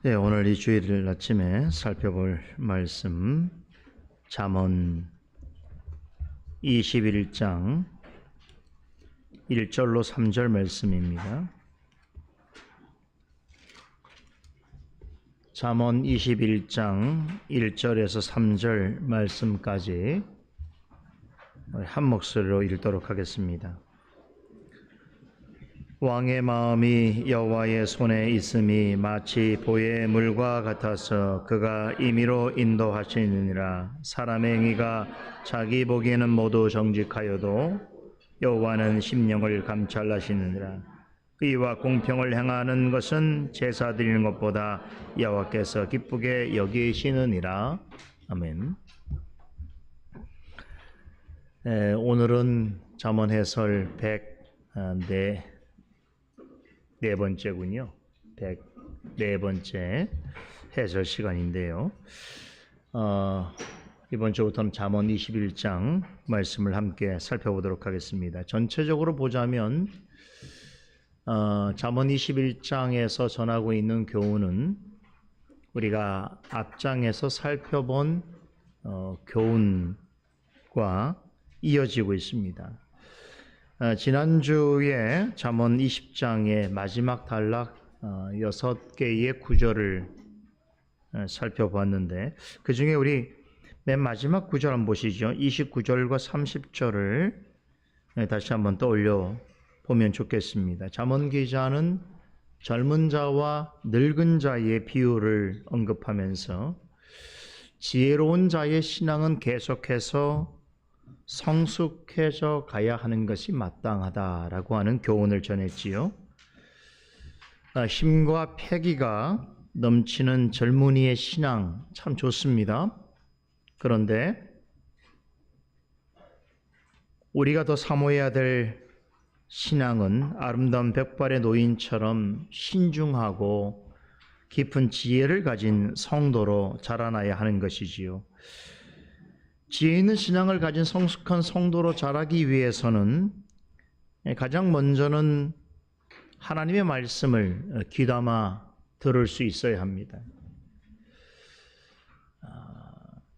네, 오늘 이 주일 아침에 살펴볼 말씀 잠언 21장 1절로 3절 말씀입니다. 잠언 21장 1절에서 3절 말씀까지 한 목소리로 읽도록 하겠습니다. 왕의 마음이 여호와의 손에 있음이 마치 보의 물과 같아서 그가 임의로 인도하시느니라. 사람의 행위가 자기 보기에는 모두 정직하여도 여호와는 심령을 감찰하시느니라. 의와 공평을 행하는 것은 제사 드리는 것보다 여호와께서 기쁘게 여기시느니라. 아멘. 오늘은 잠언 해설 104번째군요. 104번째 해설 시간인데요. 이번 주부터는 잠언 21장 말씀을 함께 살펴보도록 하겠습니다. 전체적으로 보자면 잠언 21장에서 전하고 있는 교훈은 우리가 앞장에서 살펴본 교훈과 이어지고 있습니다. 지난주에 잠언 20장의 마지막 단락 6개의 구절을 살펴봤는데 그 중에 우리 맨 마지막 구절 한번 보시죠. 29절과 30절을 다시 한번 떠올려 보면 좋겠습니다. 잠언 기자는 젊은 자와 늙은 자의 비유를 언급하면서 지혜로운 자의 신앙은 계속해서 성숙해져 가야 하는 것이 마땅하다라고 하는 교훈을 전했지요. 힘과 패기가 넘치는 젊은이의 신앙 참 좋습니다. 그런데 우리가 더 사모해야 될 신앙은 아름다운 백발의 노인처럼 신중하고 깊은 지혜를 가진 성도로 자라나야 하는 것이지요. 지혜 있는 신앙을 가진 성숙한 성도로 자라기 위해서는 가장 먼저는 하나님의 말씀을 귀담아 들을 수 있어야 합니다.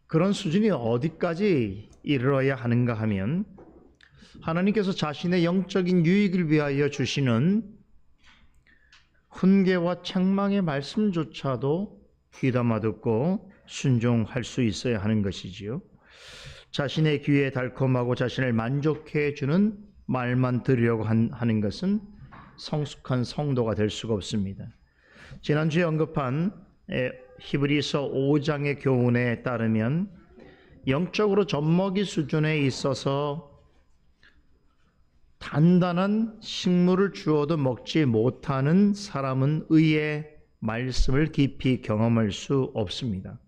그런 수준이 어디까지 이르러야 하는가 하면 하나님께서 자신의 영적인 유익을 위하여 주시는 훈계와 책망의 말씀조차도 귀담아 듣고 순종할 수 있어야 하는 것이지요. 자신의 귀에 달콤하고 자신을 만족해 주는 말만 들으려고 하는 것은 성숙한 성도가 될 수가 없습니다. 지난주에 언급한 히브리서 5장의 교훈에 따르면 영적으로 젖먹이 수준에 있어서 단단한 식물을 주어도 먹지 못하는 사람은 의의 말씀을 깊이 경험할 수 없습니다.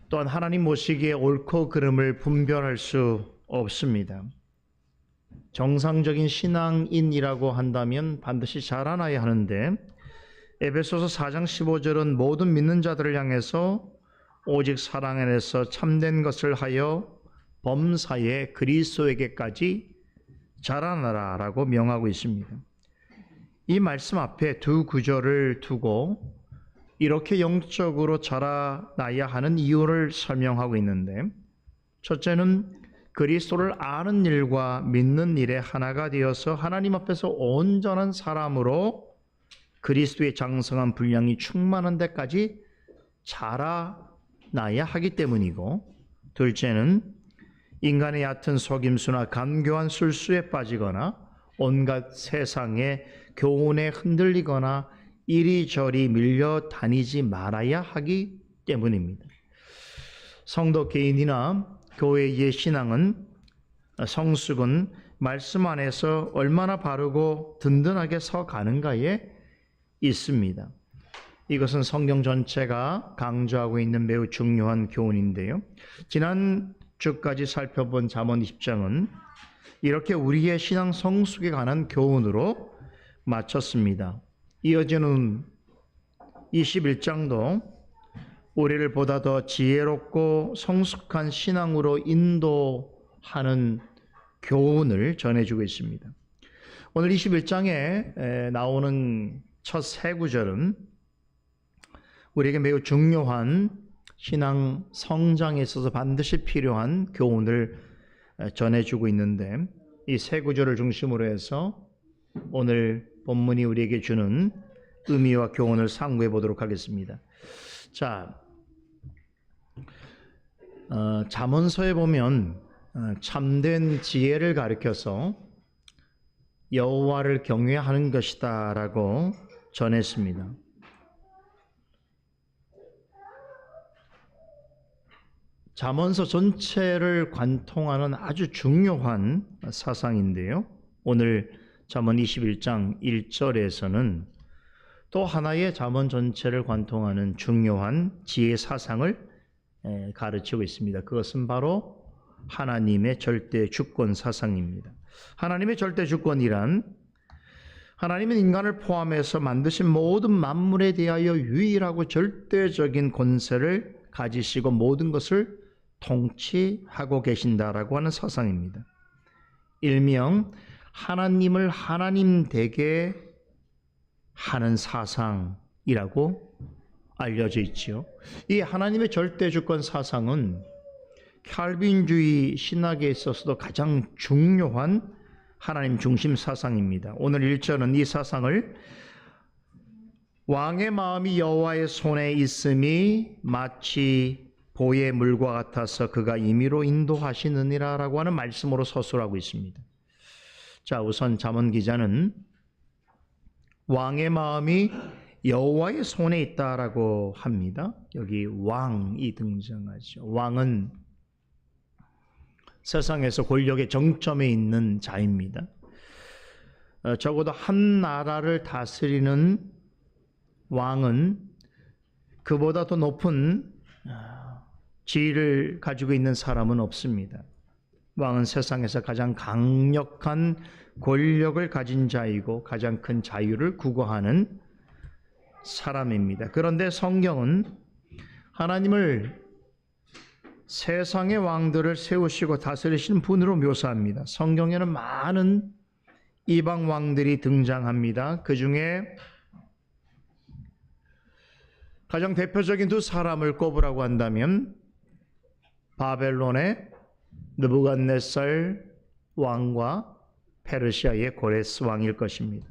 또한 하나님 모시기에 옳고 그름을 분별할 수 없습니다. 정상적인 신앙인이라고 한다면 반드시 자라나야 하는데 에베소서 4장 15절은 모든 믿는 자들을 향해서 오직 사랑 안에서 참된 것을 하여 범사에 그리스도에게까지 자라나라라고 명하고 있습니다. 이 말씀 앞에 두 구절을 두고 이렇게 영적으로 자라나야 하는 이유를 설명하고 있는데, 첫째는 그리스도를 아는 일과 믿는 일에 하나가 되어서 하나님 앞에서 온전한 사람으로 그리스도의 장성한 분량이 충만한 데까지 자라나야 하기 때문이고, 둘째는 인간의 얕은 속임수나 간교한 술수에 빠지거나 온갖 세상의 교훈에 흔들리거나 이리저리 밀려 다니지 말아야 하기 때문입니다. 성도 개인이나 교회의 신앙은 성숙은 말씀 안에서 얼마나 바르고 든든하게 서 가는가에 있습니다. 이것은 성경 전체가 강조하고 있는 매우 중요한 교훈인데요. 지난 주까지 살펴본 잠언 20장은 이렇게 우리의 신앙 성숙에 관한 교훈으로 마쳤습니다. 이어지는 21장도 우리를 보다 더 지혜롭고 성숙한 신앙으로 인도하는 교훈을 전해주고 있습니다. 오늘 21장에 나오는 첫 세 구절은 우리에게 매우 중요한 신앙 성장에 있어서 반드시 필요한 교훈을 전해주고 있는데, 이 세 구절을 중심으로 해서 오늘 본문이 우리에게 주는 의미와 교훈을 상고해 보도록 하겠습니다. 자, 잠언서에 보면 참된 지혜를 가리켜서 여호와를 경외하는 것이다 라고 전했습니다. 잠언서 전체를 관통하는 아주 중요한 사상인데요. 오늘 잠언 21장 1절에서는 또 하나의 잠언 전체를 관통하는 중요한 지혜 사상을 가르치고 있습니다. 그것은 바로 하나님의 절대 주권 사상입니다. 하나님의 절대 주권이란 하나님은 인간을 포함해서 만드신 모든 만물에 대하여 유일하고 절대적인 권세를 가지시고 모든 것을 통치하고 계신다라고 하는 사상입니다. 일명 하나님을 하나님 되게 하는 사상이라고 알려져 있지요. 이 하나님의 절대주권 사상은 칼빈주의 신학에 있어서도 가장 중요한 하나님 중심 사상입니다. 오늘 1절은 이 사상을 왕의 마음이 여호와의 손에 있음이 마치 보의 물과 같아서 그가 임의로 인도하시느니라 라고 하는 말씀으로 서술하고 있습니다. 자, 우선 잠언 기자는 왕의 마음이 여호와의 손에 있다라고 합니다. 여기 왕이 등장하죠. 왕은 세상에서 권력의 정점에 있는 자입니다. 적어도 한 나라를 다스리는 왕은 그보다 더 높은 지위를 가지고 있는 사람은 없습니다. 왕은 세상에서 가장 강력한 권력을 가진 자이고 가장 큰 자유를 구가하는 사람입니다. 그런데 성경은 하나님을 세상의 왕들을 세우시고 다스리시는 분으로 묘사합니다. 성경에는 많은 이방 왕들이 등장합니다. 그 중에 가장 대표적인 두 사람을 꼽으라고 한다면 바벨론의 느부갓네살 왕과 페르시아의 고레스 왕일 것입니다.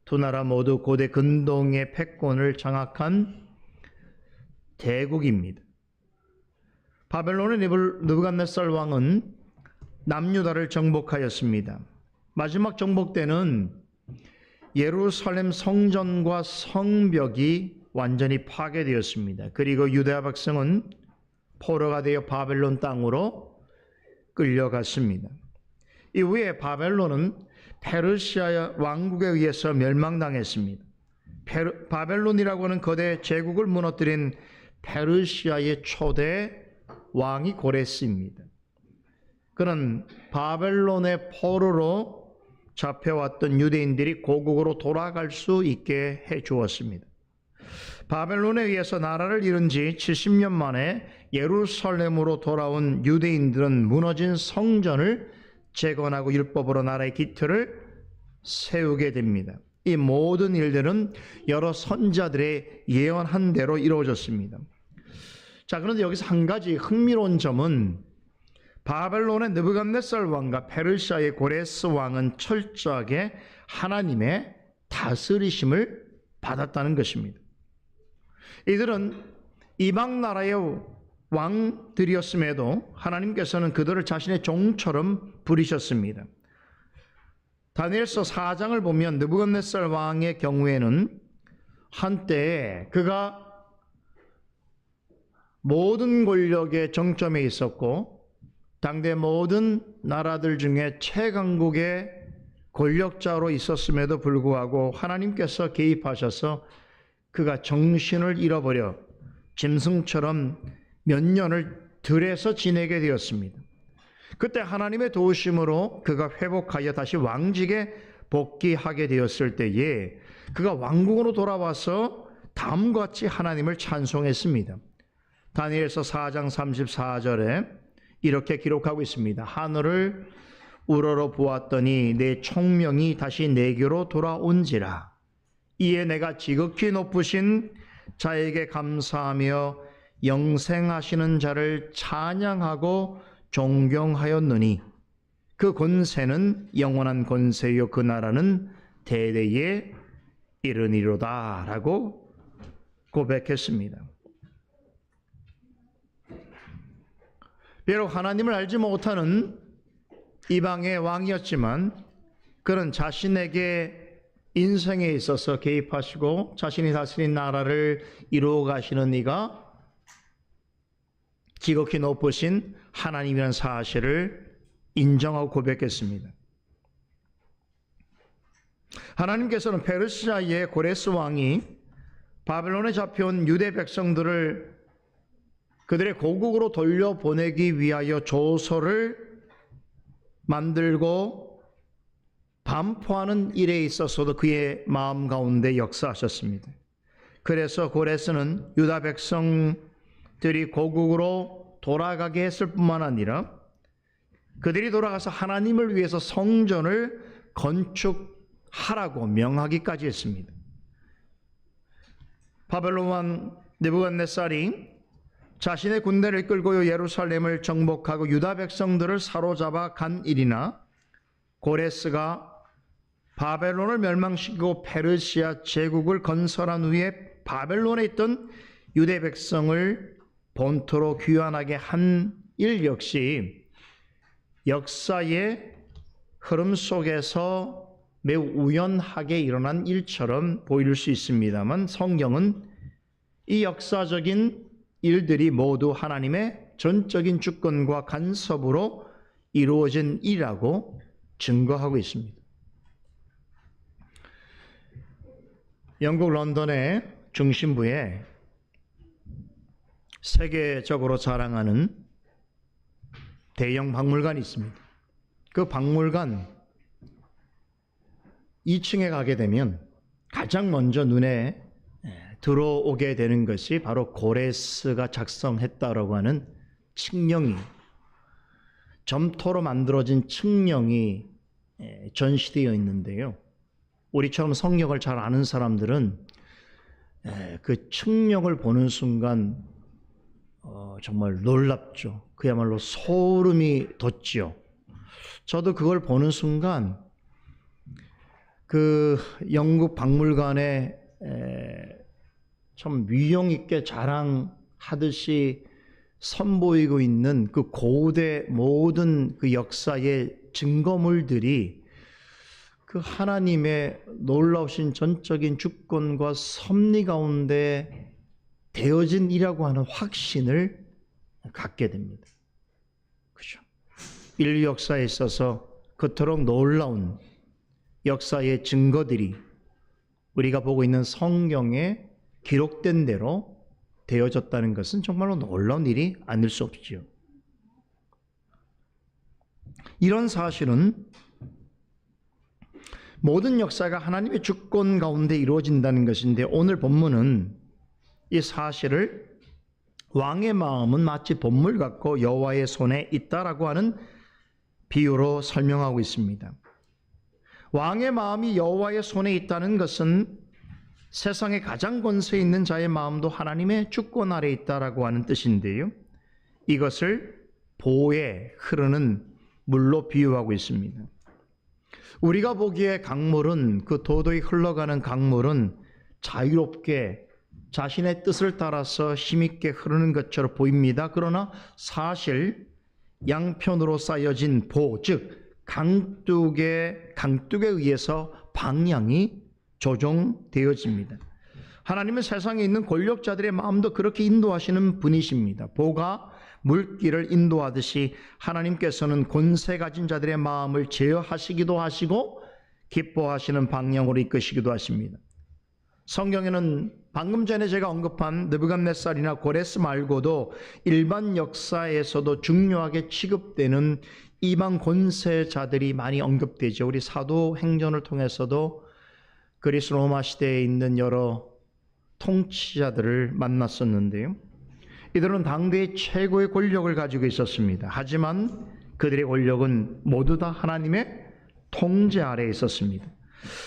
두 나라 모두 고대 근동의 패권을 장악한 대국입니다. 바벨론의 느부갓네살 왕은 남유다를 정복하였습니다. 마지막 정복 때는 예루살렘 성전과 성벽이 완전히 파괴되었습니다. 그리고 유대아 백성은 포로가 되어 바벨론 땅으로 끌려갔습니다. 이후에 바벨론은 페르시아 왕국에 의해서 멸망당했습니다. 바벨론이라고 하는 거대 제국을 무너뜨린 페르시아의 초대 왕이 고레스입니다. 그는 바벨론의 포로로 잡혀왔던 유대인들이 고국으로 돌아갈 수 있게 해주었습니다. 바벨론에 의해서 나라를 잃은 지 70년 만에 예루살렘으로 돌아온 유대인들은 무너진 성전을 재건하고 율법으로 나라의 기틀을 세우게 됩니다. 이 모든 일들은 여러 선자들의 예언한 대로 이루어졌습니다. 자, 그런데 여기서 한 가지 흥미로운 점은 바벨론의 느부갓네살 왕과 페르시아의 고레스 왕은 철저하게 하나님의 다스리심을 받았다는 것입니다. 이들은 이방 나라의 왕들이었음에도 하나님께서는 그들을 자신의 종처럼 부리셨습니다. 다니엘서 4장을 보면 느부갓네살 왕의 경우에는 한때 그가 모든 권력의 정점에 있었고 당대 모든 나라들 중에 최강국의 권력자로 있었음에도 불구하고 하나님께서 개입하셔서 그가 정신을 잃어버려 짐승처럼 몇 년을 들에서 지내게 되었습니다. 그때 하나님의 도우심으로 그가 회복하여 다시 왕직에 복귀하게 되었을 때에 그가 왕궁으로 돌아와서 다음과 같이 하나님을 찬송했습니다. 다니엘서 4장 34절에 이렇게 기록하고 있습니다. 하늘을 우러러 보았더니 내 총명이 다시 내게로 돌아온지라. 이에 내가 지극히 높으신 자에게 감사하며 영생하시는 자를 찬양하고 존경하였느니 그 권세는 영원한 권세요 그 나라는 대대에 이르니로다 라고 고백했습니다. 비록 하나님을 알지 못하는 이방의 왕이었지만 그는 자신에게 인생에 있어서 개입하시고 자신이 다스린 나라를 이루어 가시는 이가 지극히 높으신 하나님이라는 사실을 인정하고 고백했습니다. 하나님께서는 페르시아의 고레스 왕이 바벨론에 잡혀온 유대 백성들을 그들의 고국으로 돌려보내기 위하여 조서를 만들고 반포하는 일에 있어서도 그의 마음 가운데 역사하셨습니다. 그래서 고레스는 유다 백성들이 고국으로 돌아가게 했을 뿐만 아니라 그들이 돌아가서 하나님을 위해서 성전을 건축하라고 명하기까지 했습니다. 바벨론 왕 느부갓네살이 자신의 군대를 이끌고 예루살렘을 정복하고 유다 백성들을 사로잡아 간 일이나 고레스가 바벨론을 멸망시키고 페르시아 제국을 건설한 후에 바벨론에 있던 유대 백성을 본토로 귀환하게 한 일 역시 역사의 흐름 속에서 매우 우연하게 일어난 일처럼 보일 수 있습니다만 성경은 이 역사적인 일들이 모두 하나님의 전적인 주권과 간섭으로 이루어진 일이라고 증거하고 있습니다. 영국 런던의 중심부에 세계적으로 자랑하는 대형 박물관이 있습니다. 그 박물관 2층에 가게 되면 가장 먼저 눈에 들어오게 되는 것이 바로 고레스가 작성했다라고 하는 칙령이, 점토로 만들어진 칙령이 전시되어 있는데요. 우리처럼 성경을 잘 아는 사람들은 그 칙령을 보는 순간 정말 놀랍죠. 그야말로 소름이 돋지요. 저도 그걸 보는 순간 그 영국 박물관에 참 위용 있게 자랑하듯이 선보이고 있는 그 고대 모든 그 역사의 증거물들이 그 하나님의 놀라우신 전적인 주권과 섭리 가운데 되어진 이라고 하는 확신을 갖게 됩니다. 그죠? 인류 역사에 있어서 그토록 놀라운 역사의 증거들이 우리가 보고 있는 성경에 기록된 대로 되어졌다는 것은 정말로 놀라운 일이 아닐 수 없지요. 이런 사실은 모든 역사가 하나님의 주권 가운데 이루어진다는 것인데 오늘 본문은 이 사실을 왕의 마음은 마치 보물 같고 여호와의 손에 있다라고 하는 비유로 설명하고 있습니다. 왕의 마음이 여호와의 손에 있다는 것은 세상에 가장 권세 있는 자의 마음도 하나님의 주권 아래 있다라고 하는 뜻인데요. 이것을 보에 흐르는 물로 비유하고 있습니다. 우리가 보기에 강물은, 그 도도히 흘러가는 강물은 자유롭게 자신의 뜻을 따라서 힘있게 흐르는 것처럼 보입니다. 그러나 사실 양편으로 쌓여진 보, 즉 강둑에 의해서 방향이 조정되어집니다. 하나님은 세상에 있는 권력자들의 마음도 그렇게 인도하시는 분이십니다. 보가 물길을 인도하듯이 하나님께서는 권세 가진 자들의 마음을 제어하시기도 하시고 기뻐하시는 방향으로 이끄시기도 하십니다. 성경에는 방금 전에 제가 언급한 느부갓네살이나 고레스 말고도 일반 역사에서도 중요하게 취급되는 이방 권세자들이 많이 언급되죠. 우리 사도행전을 통해서도 그리스 로마 시대에 있는 여러 통치자들을 만났었는데요. 이들은 당대의 최고의 권력을 가지고 있었습니다. 하지만 그들의 권력은 모두 다 하나님의 통제 아래에 있었습니다.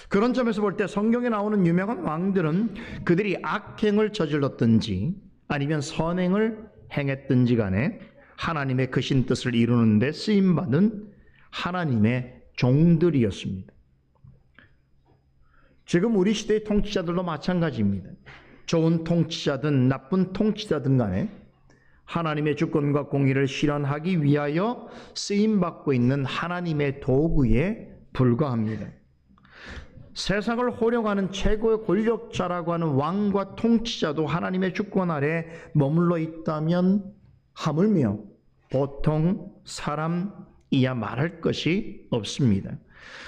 그런 점에서 볼 때 성경에 나오는 유명한 왕들은 그들이 악행을 저질렀든지 아니면 선행을 행했든지 간에 하나님의 크신 뜻을 이루는 데 쓰임받은 하나님의 종들이었습니다. 지금 우리 시대의 통치자들도 마찬가지입니다. 좋은 통치자든 나쁜 통치자든 간에 하나님의 주권과 공의를 실현하기 위하여 쓰임받고 있는 하나님의 도구에 불과합니다. 세상을 호령하는 최고의 권력자라고 하는 왕과 통치자도 하나님의 주권 아래 머물러 있다면 하물며 보통 사람이야 말할 것이 없습니다.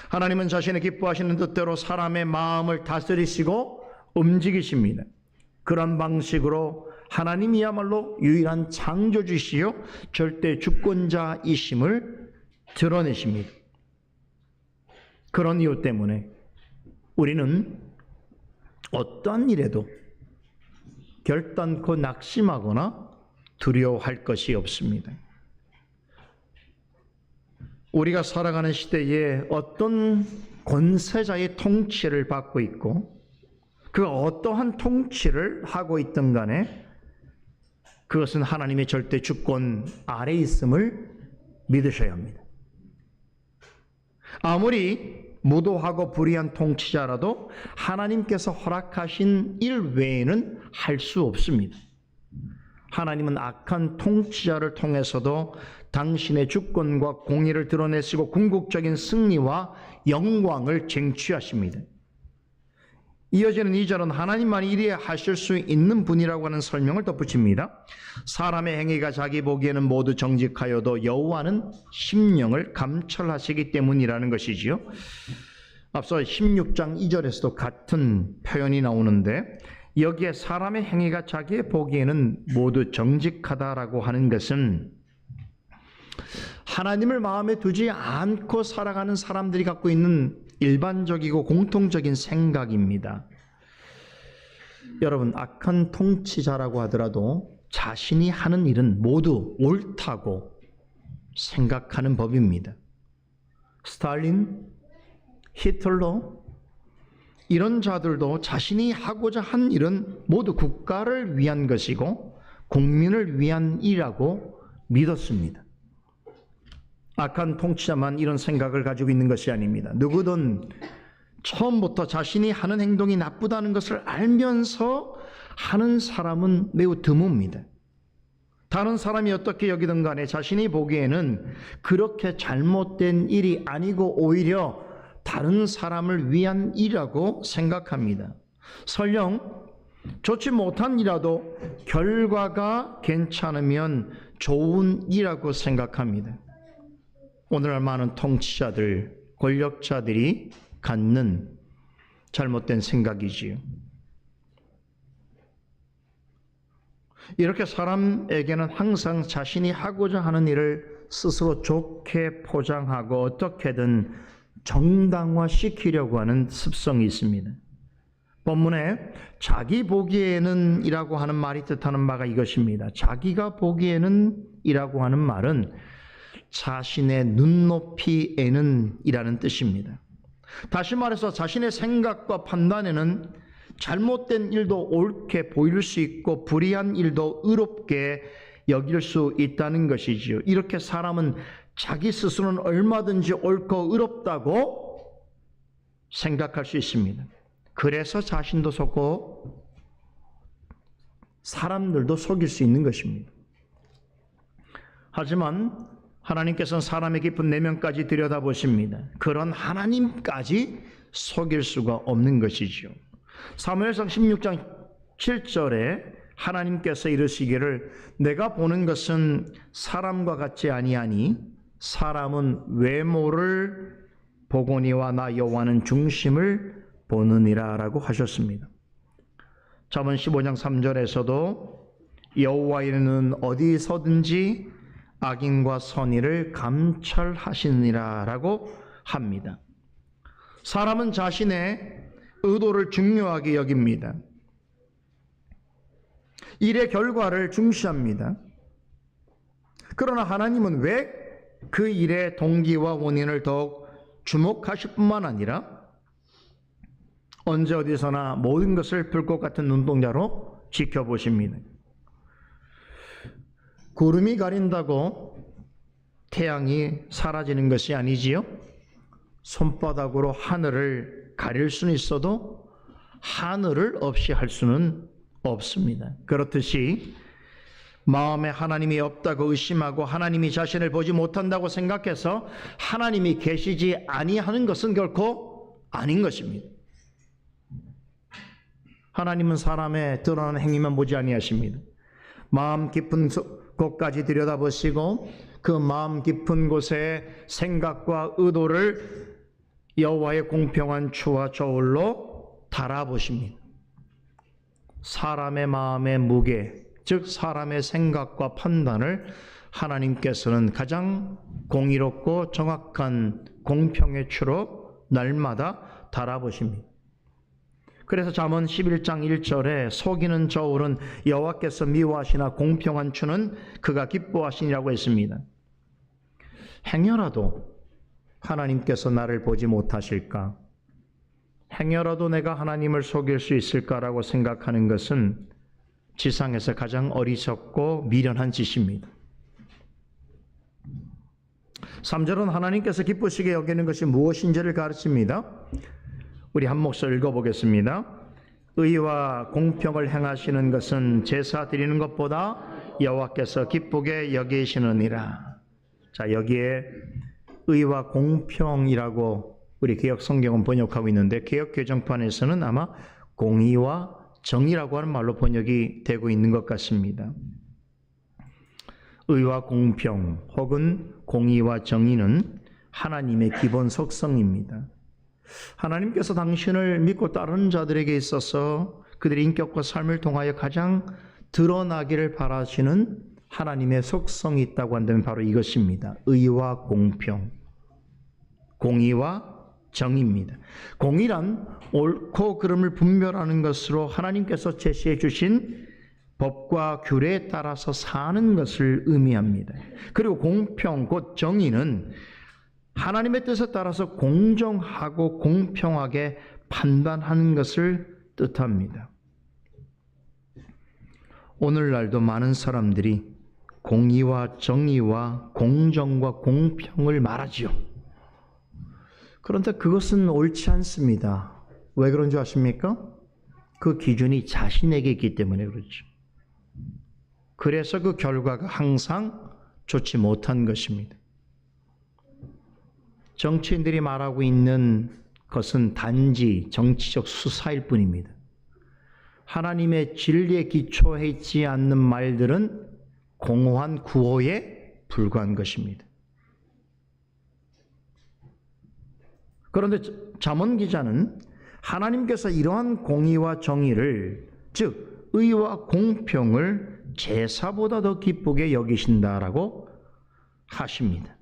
하나님은 자신의 기뻐하시는 뜻대로 사람의 마음을 다스리시고 움직이십니다. 그런 방식으로 하나님이야말로 유일한 창조주시요 절대 주권자이심을 드러내십니다. 그런 이유 때문에 우리는 어떠한 일에도 결단코 낙심하거나 두려워할 것이 없습니다. 우리가 살아가는 시대에 어떤 권세자의 통치를 받고 있고 그 어떠한 통치를 하고 있든 간에 그것은 하나님의 절대 주권 아래 있음을 믿으셔야 합니다. 아무리 무도하고 불의한 통치자라도 하나님께서 허락하신 일 외에는 할 수 없습니다. 하나님은 악한 통치자를 통해서도 당신의 주권과 공의를 드러내시고 궁극적인 승리와 영광을 쟁취하십니다. 이어지는 2절은 하나님만이 이리에 하실 수 있는 분이라고 하는 설명을 덧붙입니다. 사람의 행위가 자기 보기에는 모두 정직하여도 여호와는 심령을 감찰하시기 때문이라는 것이지요. 앞서 16장 2절에서도 같은 표현이 나오는데 여기에 사람의 행위가 자기의 보기에는 모두 정직하다라고 하는 것은 하나님을 마음에 두지 않고 살아가는 사람들이 갖고 있는 일반적이고 공통적인 생각입니다. 여러분, 악한 통치자라고 하더라도 자신이 하는 일은 모두 옳다고 생각하는 법입니다. 스탈린, 히틀러 이런 자들도 자신이 하고자 한 일은 모두 국가를 위한 것이고 국민을 위한 일이라고 믿었습니다. 악한 통치자만 이런 생각을 가지고 있는 것이 아닙니다. 누구든 처음부터 자신이 하는 행동이 나쁘다는 것을 알면서 하는 사람은 매우 드뭅니다. 다른 사람이 어떻게 여기든 간에 자신이 보기에는 그렇게 잘못된 일이 아니고 오히려 다른 사람을 위한 일이라고 생각합니다. 설령 좋지 못한 일이라도 결과가 괜찮으면 좋은 일이라고 생각합니다. 오늘날 많은 통치자들, 권력자들이 갖는 잘못된 생각이지요. 이렇게 사람에게는 항상 자신이 하고자 하는 일을 스스로 좋게 포장하고 어떻게든 정당화시키려고 하는 습성이 있습니다. 본문에 자기 보기에는 이라고 하는 말이 뜻하는 바가 이것입니다. 자기가 보기에는 이라고 하는 말은 자신의 눈높이에는 이라는 뜻입니다. 다시 말해서 자신의 생각과 판단에는 잘못된 일도 옳게 보일 수 있고 불의한 일도 의롭게 여길 수 있다는 것이지요. 이렇게 사람은 자기 스스로는 얼마든지 옳고 의롭다고 생각할 수 있습니다. 그래서 자신도 속고 사람들도 속일 수 있는 것입니다. 하지만 하나님께서는 사람의 깊은 내면까지 들여다보십니다. 그런 하나님까지 속일 수가 없는 것이지요. 사무엘상 16장 7절에 하나님께서 이르시기를 내가 보는 것은 사람과 같지 아니하니 사람은 외모를 보거니와 나 여호와는 중심을 보느니라 라고 하셨습니다. 잠언 15장 3절에서도 여호와는 어디서든지 악인과 선의를 감찰하시느니라 라고 합니다. 사람은 자신의 의도를 중요하게 여깁니다. 일의 결과를 중시합니다. 그러나 하나님은 왜 그 일의 동기와 원인을 더욱 주목하실 뿐만 아니라 언제 어디서나 모든 것을 불꽃 같은 눈동자로 지켜보십니다. 구름이 가린다고 태양이 사라지는 것이 아니지요. 손바닥으로 하늘을 가릴 수는 있어도 하늘을 없이 할 수는 없습니다. 그렇듯이 마음에 하나님이 없다고 의심하고 하나님이 자신을 보지 못한다고 생각해서 하나님이 계시지 아니하는 것은 결코 아닌 것입니다. 하나님은 사람의 드러나는 행위만 보지 아니하십니다. 마음 깊은 곳까지 들여다보시고 그 마음 깊은 곳의 생각과 의도를 여호와의 공평한 추와 저울로 달아보십니다. 사람의 마음의 무게, 즉 사람의 생각과 판단을 하나님께서는 가장 공의롭고 정확한 공평의 추로 날마다 달아보십니다. 그래서 잠언 11장 1절에 속이는 저울은 여호와께서 미워하시나 공평한 추는 그가 기뻐하시니라고 했습니다. 행여라도 하나님께서 나를 보지 못하실까? 행여라도 내가 하나님을 속일 수 있을까라고 생각하는 것은 지상에서 가장 어리석고 미련한 짓입니다. 3절은 하나님께서 기쁘시게 여기는 것이 무엇인지를 가르칩니다. 우리 한 목소리 읽어보겠습니다. 의와 공평을 행하시는 것은 제사 드리는 것보다 여호와께서 기쁘게 여기시느니라. 자, 여기에 의와 공평이라고 우리 개역 성경은 번역하고 있는데 개역 개정판에서는 아마 공의와 정의라고 하는 말로 번역이 되고 있는 것 같습니다. 의와 공평 혹은 공의와 정의는 하나님의 기본 속성입니다. 하나님께서 당신을 믿고 따르는 자들에게 있어서 그들의 인격과 삶을 통하여 가장 드러나기를 바라시는 하나님의 속성이 있다고 한다면 바로 이것입니다. 의와 공평, 공의와 정의입니다. 공의란 옳고 그름을 분별하는 것으로 하나님께서 제시해 주신 법과 규례에 따라서 사는 것을 의미합니다. 그리고 공평, 곧 정의는 하나님의 뜻에 따라서 공정하고 공평하게 판단하는 것을 뜻합니다. 오늘날도 많은 사람들이 공의와 정의와 공정과 공평을 말하지요. 그런데 그것은 옳지 않습니다. 왜 그런 줄 아십니까? 그 기준이 자신에게 있기 때문에 그렇죠. 그래서 그 결과가 항상 좋지 못한 것입니다. 정치인들이 말하고 있는 것은 단지 정치적 수사일 뿐입니다. 하나님의 진리에 기초해 있지 않는 말들은 공허한 구호에 불과한 것입니다. 그런데 잠언 기자는 하나님께서 이러한 공의와 정의를, 즉 의와 공평을 제사보다 더 기쁘게 여기신다라고 하십니다.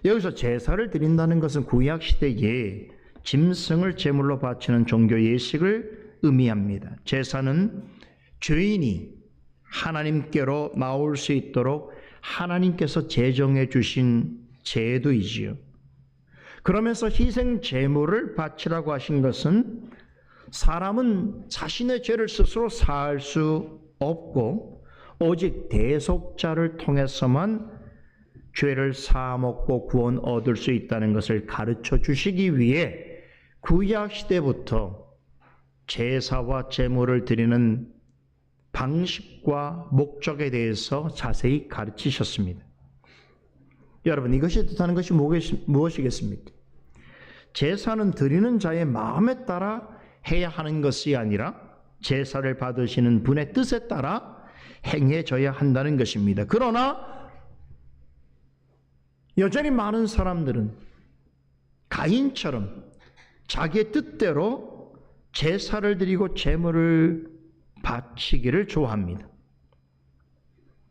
여기서 제사를 드린다는 것은 구약 시대에 짐승을 제물로 바치는 종교 예식을 의미합니다. 제사는 죄인이 하나님께로 나올 수 있도록 하나님께서 제정해 주신 제도이지요. 그러면서 희생 제물을 바치라고 하신 것은 사람은 자신의 죄를 스스로 사할 수 없고 오직 대속자를 통해서만 죄를 사먹고 구원 얻을 수 있다는 것을 가르쳐 주시기 위해 구약 시대부터 제사와 제물을 드리는 방식과 목적에 대해서 자세히 가르치셨습니다. 여러분, 이것이 뜻하는 것이 무엇이겠습니까? 제사는 드리는 자의 마음에 따라 해야 하는 것이 아니라 제사를 받으시는 분의 뜻에 따라 행해져야 한다는 것입니다. 그러나 여전히 많은 사람들은 가인처럼 자기의 뜻대로 제사를 드리고 제물을 바치기를 좋아합니다.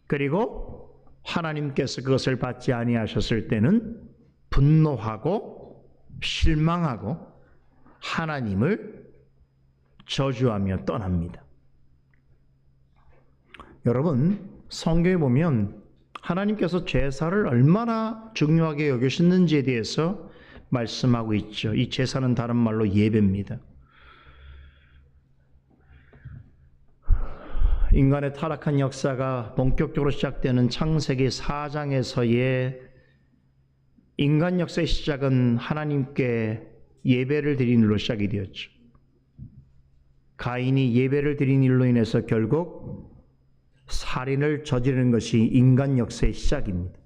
그리고 하나님께서 그것을 받지 아니하셨을 때는 분노하고 실망하고 하나님을 저주하며 떠납니다. 여러분, 성경에 보면 하나님께서 제사를 얼마나 중요하게 여기셨는지에 대해서 말씀하고 있죠. 이 제사는 다른 말로 예배입니다. 인간의 타락한 역사가 본격적으로 시작되는 창세기 4장에서의 인간 역사의 시작은 하나님께 예배를 드린 일로 시작이 되었죠. 가인이 예배를 드린 일로 인해서 결국 살인을 저지르는 것이 인간 역사의 시작입니다.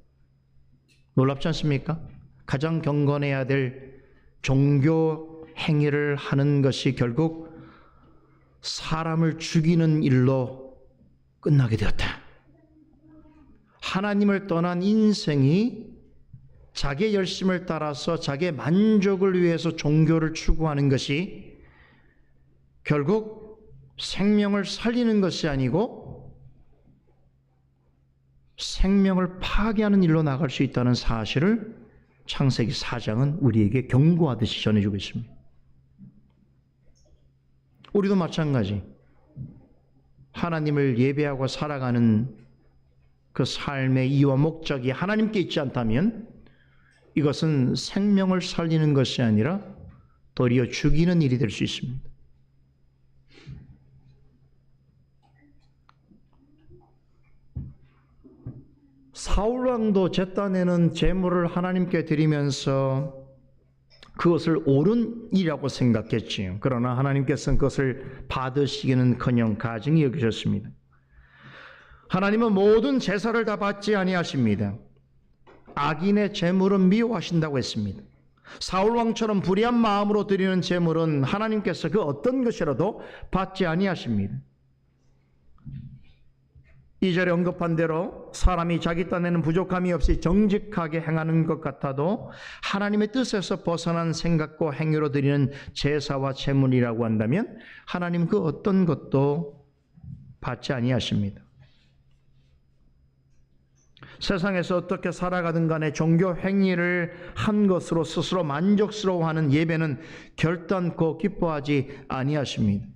놀랍지 않습니까? 가장 경건해야 될 종교 행위를 하는 것이 결국 사람을 죽이는 일로 끝나게 되었다. 하나님을 떠난 인생이 자기의 열심을 따라서 자기의 만족을 위해서 종교를 추구하는 것이 결국 생명을 살리는 것이 아니고 생명을 파괴하는 일로 나갈 수 있다는 사실을 창세기 4장은 우리에게 경고하듯이 전해주고 있습니다. 우리도 마찬가지. 하나님을 예배하고 살아가는 그 삶의 이유와 목적이 하나님께 있지 않다면 이것은 생명을 살리는 것이 아니라 도리어 죽이는 일이 될 수 있습니다. 사울왕도 제단에는 제물을 하나님께 드리면서 그것을 옳은 일이라고 생각했지요. 그러나 하나님께서는 그것을 받으시기는커녕 가증히 여기셨습니다. 하나님은 모든 제사를 다 받지 아니하십니다. 악인의 제물은 미워하신다고 했습니다. 사울왕처럼 불의한 마음으로 드리는 제물은 하나님께서 그 어떤 것이라도 받지 아니하십니다. 2절에 언급한 대로 사람이 자기 딴에는 부족함이 없이 정직하게 행하는 것 같아도 하나님의 뜻에서 벗어난 생각과 행위로 드리는 제사와 제물이라고 한다면 하나님 그 어떤 것도 받지 아니하십니다. 세상에서 어떻게 살아가든 간에 종교 행위를 한 것으로 스스로 만족스러워하는 예배는 결단코 기뻐하지 아니하십니다.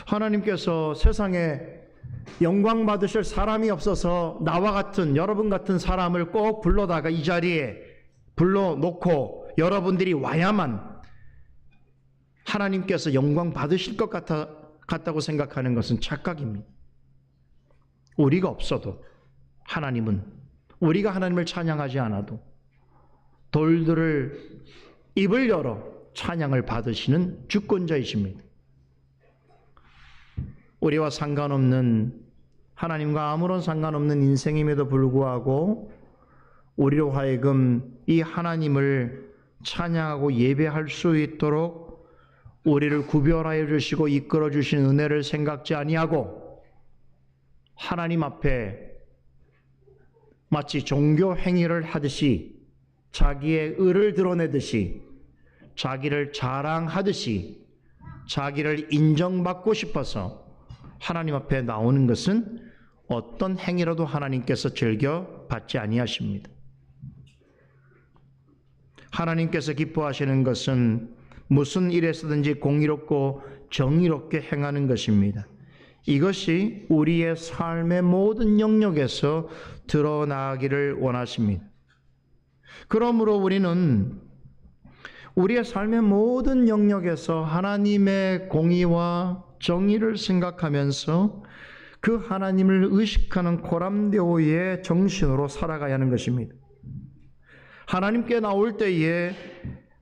하나님께서 세상에 영광 받으실 사람이 없어서 나와 같은 여러분 같은 사람을 꼭 불러다가 이 자리에 불러놓고 여러분들이 와야만 하나님께서 영광 받으실 것 같다고 생각하는 것은 착각입니다. 우리가 없어도 하나님은, 우리가 하나님을 찬양하지 않아도 돌들을 입을 열어 찬양을 받으시는 주권자이십니다. 우리와 상관없는, 하나님과 아무런 상관없는 인생임에도 불구하고 우리로 하여금 이 하나님을 찬양하고 예배할 수 있도록 우리를 구별하여 주시고 이끌어 주신 은혜를 생각지 아니하고 하나님 앞에 마치 종교 행위를 하듯이 자기의 의를 드러내듯이 자기를 자랑하듯이 자기를 인정받고 싶어서 하나님 앞에 나오는 것은 어떤 행위라도 하나님께서 즐겨 받지 아니하십니다. 하나님께서 기뻐하시는 것은 무슨 일에서든지 공의롭고 정의롭게 행하는 것입니다. 이것이 우리의 삶의 모든 영역에서 드러나기를 원하십니다. 그러므로 우리는 우리의 삶의 모든 영역에서 하나님의 공의와 정의를 생각하면서 그 하나님을 의식하는 고람대오의 정신으로 살아가야 하는 것입니다. 하나님께 나올 때에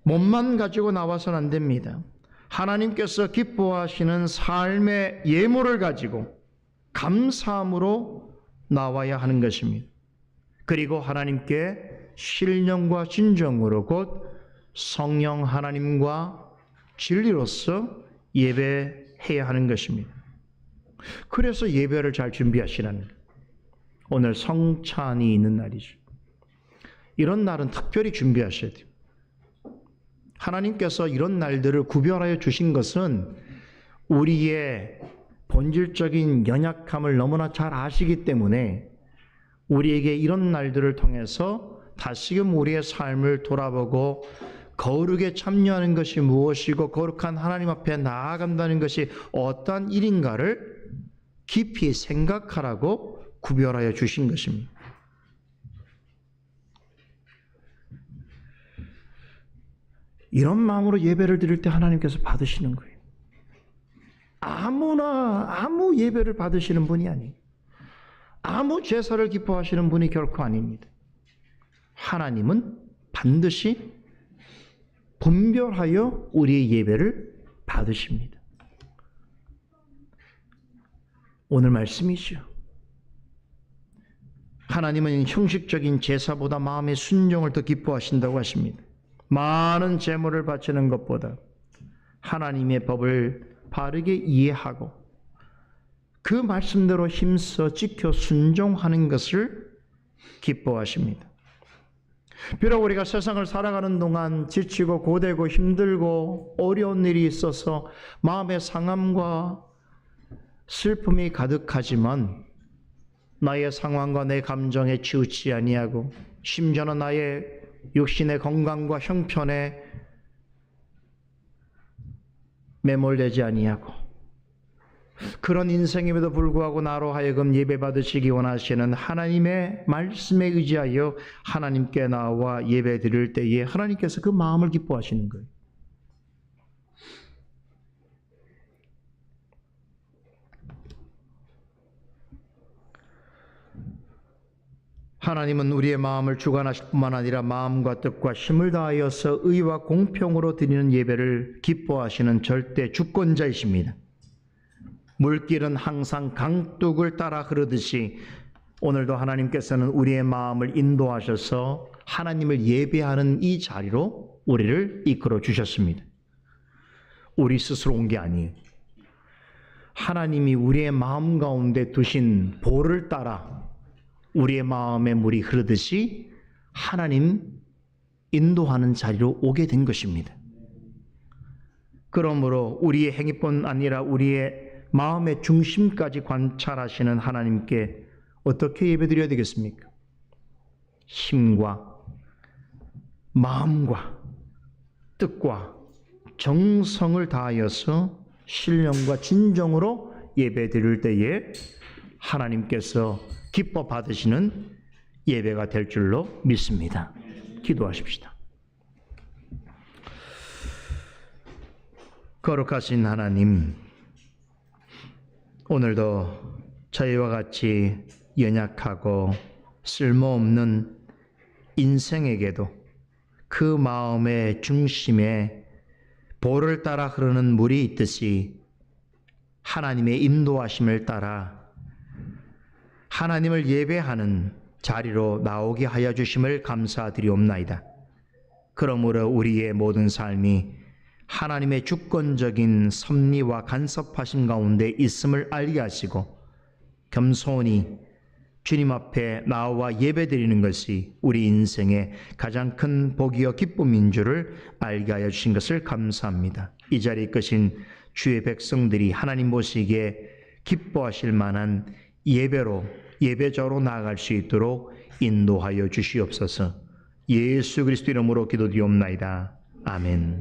몸만 가지고 나와서는 안 됩니다. 하나님께서 기뻐하시는 삶의 예물을 가지고 감사함으로 나와야 하는 것입니다. 그리고 하나님께 신령과 진정으로 곧 성령 하나님과 진리로서 예배해야 하는 것입니다. 그래서 예배를 잘 준비하시라는 거예요. 오늘 성찬이 있는 날이죠. 이런 날은 특별히 준비하셔야 돼요. 하나님께서 이런 날들을 구별하여 주신 것은 우리의 본질적인 연약함을 너무나 잘 아시기 때문에 우리에게 이런 날들을 통해서 다시금 우리의 삶을 돌아보고 거룩에 참여하는 것이 무엇이고 거룩한 하나님 앞에 나아간다는 것이 어떠한 일인가를 깊이 생각하라고 구별하여 주신 것입니다. 이런 마음으로 예배를 드릴 때 하나님께서 받으시는 거예요. 아무나 아무 예배를 받으시는 분이 아니에요. 아무 제사를 기뻐하시는 분이 결코 아닙니다. 하나님은 반드시 분별하여 우리의 예배를 받으십니다. 오늘 말씀이죠. 하나님은 형식적인 제사보다 마음의 순종을 더 기뻐하신다고 하십니다. 많은 제물을 바치는 것보다 하나님의 법을 바르게 이해하고 그 말씀대로 힘써 지켜 순종하는 것을 기뻐하십니다. 비록 우리가 세상을 살아가는 동안 지치고 고되고 힘들고 어려운 일이 있어서 마음의 상함과 슬픔이 가득하지만 나의 상황과 내 감정에 치우치지 아니하고 심지어는 나의 육신의 건강과 형편에 매몰되지 아니하고 그런 인생임에도 불구하고 나로 하여금 예배받으시기 원하시는 하나님의 말씀에 의지하여 하나님께 나와 예배 드릴 때에 하나님께서 그 마음을 기뻐하시는 거예요. 하나님은 우리의 마음을 주관하실 뿐만 아니라 마음과 뜻과 힘을 다하여서 의와 공평으로 드리는 예배를 기뻐하시는 절대 주권자이십니다. 물길은 항상 강둑을 따라 흐르듯이 오늘도 하나님께서는 우리의 마음을 인도하셔서 하나님을 예배하는 이 자리로 우리를 이끌어 주셨습니다. 우리 스스로 온 게 아니에요. 하나님이 우리의 마음 가운데 두신 보를 따라 우리의 마음의 물이 흐르듯이 하나님 인도하는 자리로 오게 된 것입니다. 그러므로 우리의 행위뿐 아니라 우리의 마음의 중심까지 관찰하시는 하나님께 어떻게 예배드려야 되겠습니까? 힘과 마음과 뜻과 정성을 다하여서 신령과 진정으로 예배드릴 때에 하나님께서 기뻐 받으시는 예배가 될 줄로 믿습니다. 기도하십시다. 거룩하신 하나님, 오늘도 저희와 같이 연약하고 쓸모없는 인생에게도 그 마음의 중심에 보를 따라 흐르는 물이 있듯이 하나님의 인도하심을 따라 하나님을 예배하는 자리로 나오게 하여 주심을 감사드리옵나이다. 그러므로 우리의 모든 삶이 하나님의 주권적인 섭리와 간섭하심 가운데 있음을 알게 하시고 겸손히 주님 앞에 나와 예배드리는 것이 우리 인생의 가장 큰 복이요 기쁨인 줄을 알게 하여 주신 것을 감사합니다. 이 자리에 계신 주의 백성들이 하나님 보시기에 기뻐하실 만한 예배자로 나아갈 수 있도록 인도하여 주시옵소서. 예수 그리스도 이름으로 기도드리옵나이다. 아멘.